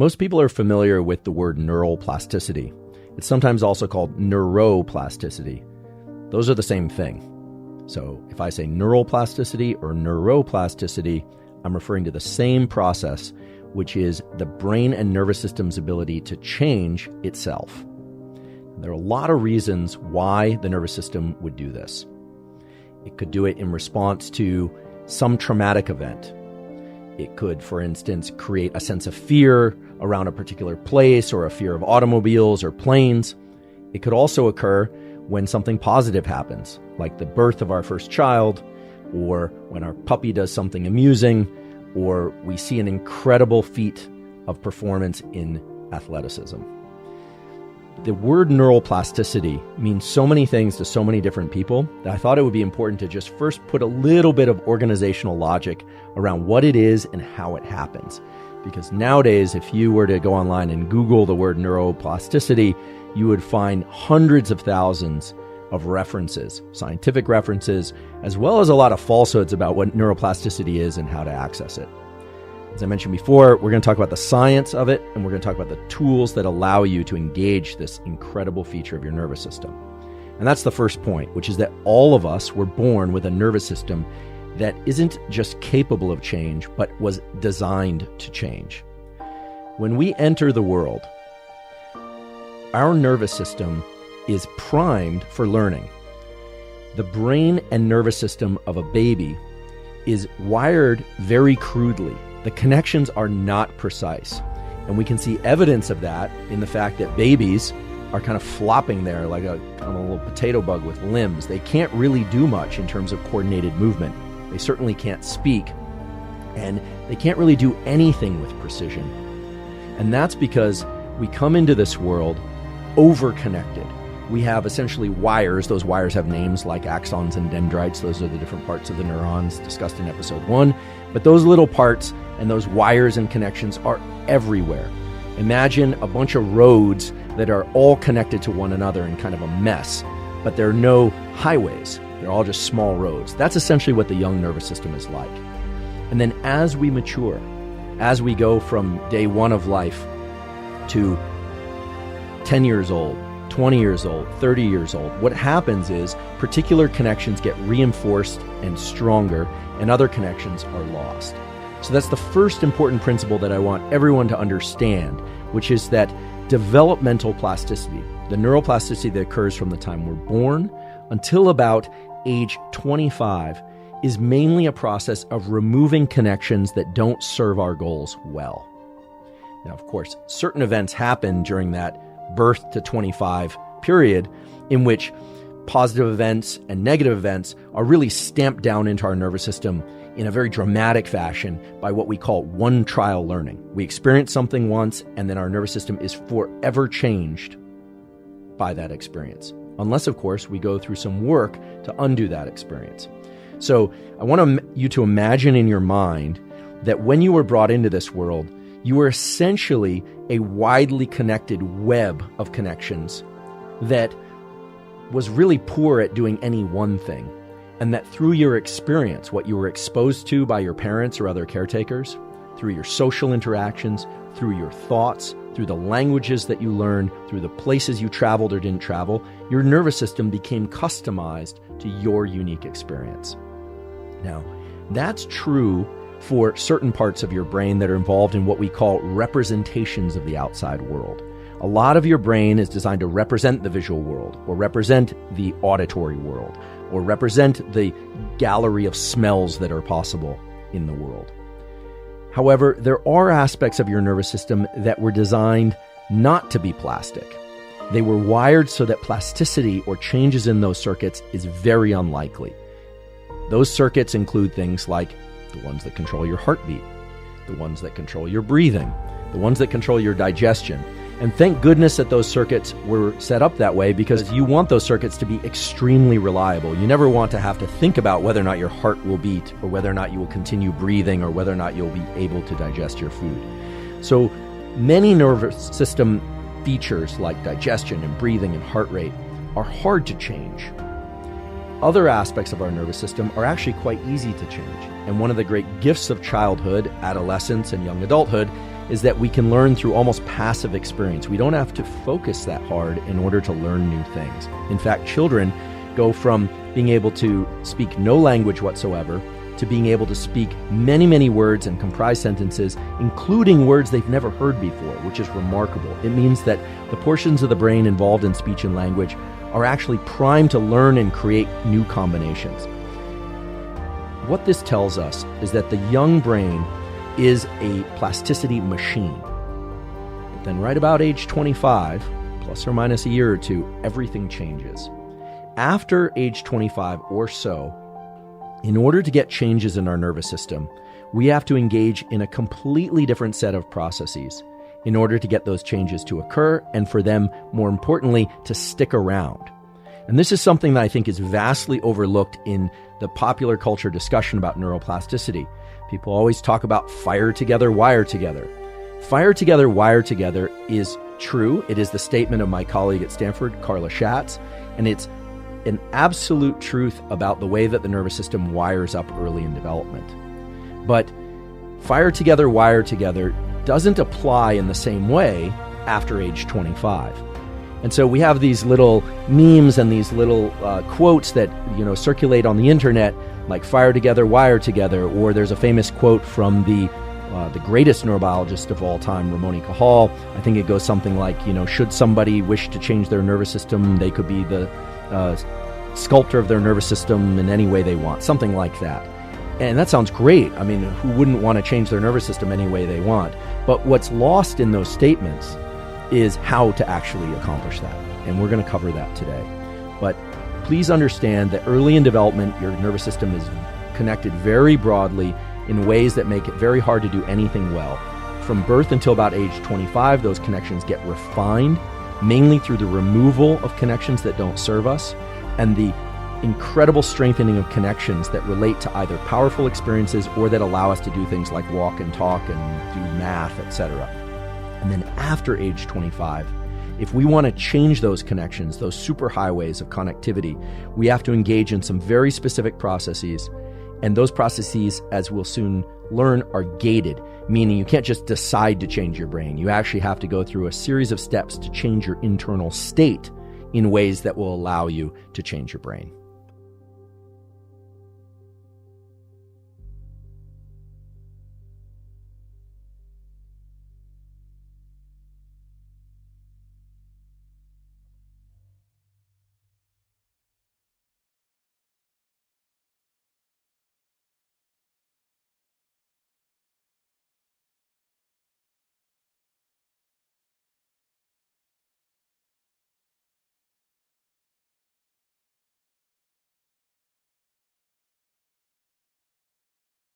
Most people are familiar with the word neural plasticity. It's sometimes also called neuroplasticity. Those are the same thing. So if I say neural plasticity or neuroplasticity, I'm referring to the same process, which is the brain and nervous system's ability to change itself. There are a lot of reasons why the nervous system would do this. It could do it in response to some traumatic event. It could, for instance, create a sense of fear around a particular place or a fear of automobiles or planes. It could also occur when something positive happens, like the birth of our first child, or when our puppy does something amusing, or we see an incredible feat of performance in athleticism. The word neuroplasticity means so many things to so many different people that I thought it would be important to just first put a little bit of organizational logic around what it is and how it happens. Because nowadays, if you were to go online and Google the word neuroplasticity, you would find hundreds of thousands of references, scientific references, as well as a lot of falsehoods about what neuroplasticity is and how to access it. As I mentioned before, we're going to talk about the science of it, and we're going to talk about the tools that allow you to engage this incredible feature of your nervous system. And that's the first point, which is that all of us were born with a nervous system that isn't just capable of change, but was designed to change. When we enter the world, our nervous system is primed for learning. The brain and nervous system of a baby is wired very crudely. The connections are not precise. And we can see evidence of that in the fact that babies are kind of flopping there like a little potato bug with limbs. They can't really do much in terms of coordinated movement. They certainly can't speak. And they can't really do anything with precision. And that's because we come into this world over-connected. We have essentially wires. Those wires have names like axons and dendrites. Those are the different parts of the neurons discussed in episode 1. But those little parts and those wires and connections are everywhere. Imagine a bunch of roads that are all connected to one another in kind of a mess, but there are no highways. They're all just small roads. That's essentially what the young nervous system is like. And then as we mature, as we go from day one of life to 10 years old, 20 years old, 30 years old, what happens is particular connections get reinforced and stronger, and other connections are lost. So that's the first important principle that I want everyone to understand, which is that developmental plasticity, the neuroplasticity that occurs from the time we're born until about age 25, is mainly a process of removing connections that don't serve our goals well. Now, of course, certain events happen during that birth to 25 period in which positive events and negative events are really stamped down into our nervous system in a very dramatic fashion by what we call one-trial learning. We experience something once, and then our nervous system is forever changed by that experience. Unless, of course, we go through some work to undo that experience. So I want you to imagine in your mind that when you were brought into this world, you were essentially a widely connected web of connections that was really poor at doing any one thing. And that through your experience, what you were exposed to by your parents or other caretakers, through your social interactions, through your thoughts, through the languages that you learned, through the places you traveled or didn't travel, your nervous system became customized to your unique experience. Now, that's true for certain parts of your brain that are involved in what we call representations of the outside world. A lot of your brain is designed to represent the visual world, or represent the auditory world, or represent the gallery of smells that are possible in the world. However, there are aspects of your nervous system that were designed not to be plastic. They were wired so that plasticity or changes in those circuits is very unlikely. Those circuits include things like the ones that control your heartbeat, the ones that control your breathing, the ones that control your digestion. And thank goodness that those circuits were set up that way, because you want those circuits to be extremely reliable. You never want to have to think about whether or not your heart will beat, or whether or not you will continue breathing, or whether or not you'll be able to digest your food. So many nervous system features like digestion and breathing and heart rate are hard to change. Other aspects of our nervous system are actually quite easy to change. And one of the great gifts of childhood, adolescence, and young adulthood is that we can learn through almost passive experience. We don't have to focus that hard in order to learn new things. In fact, children go from being able to speak no language whatsoever to being able to speak many, many words and comprise sentences, including words they've never heard before, which is remarkable. It means that the portions of the brain involved in speech and language are actually primed to learn and create new combinations. What this tells us is that the young brain is a plasticity machine. But then right about age 25, plus or minus a year or two, everything changes. After age 25 or so, in order to get changes in our nervous system, we have to engage in a completely different set of processes in order to get those changes to occur and for them, more importantly, to stick around. And this is something that I think is vastly overlooked in the popular culture discussion about neuroplasticity. People always talk about fire together, wire together. Fire together, wire together is true. It is the statement of my colleague at Stanford, Carla Schatz, and it's an absolute truth about the way that the nervous system wires up early in development. But fire together, wire together doesn't apply in the same way after age 25. And so we have these little memes and these little quotes that circulate on the internet, like fire together, wire together, or there's a famous quote from the greatest neurobiologist of all time, Ramon Cajal. I think it goes something like, should somebody wish to change their nervous system, they could be the sculptor of their nervous system in any way they want, something like that. And that sounds great. I mean, who wouldn't want to change their nervous system any way they want? But what's lost in those statements is how to actually accomplish that. And we're going to cover that today. But please understand that early in development, your nervous system is connected very broadly in ways that make it very hard to do anything well. From birth until about age 25, those connections get refined, mainly through the removal of connections that don't serve us, and the incredible strengthening of connections that relate to either powerful experiences or that allow us to do things like walk and talk and do math, etc. And then after age 25, if we want to change those connections, those superhighways of connectivity, we have to engage in some very specific processes. And those processes, as we'll soon learn, are gated, meaning you can't just decide to change your brain. You actually have to go through a series of steps to change your internal state in ways that will allow you to change your brain.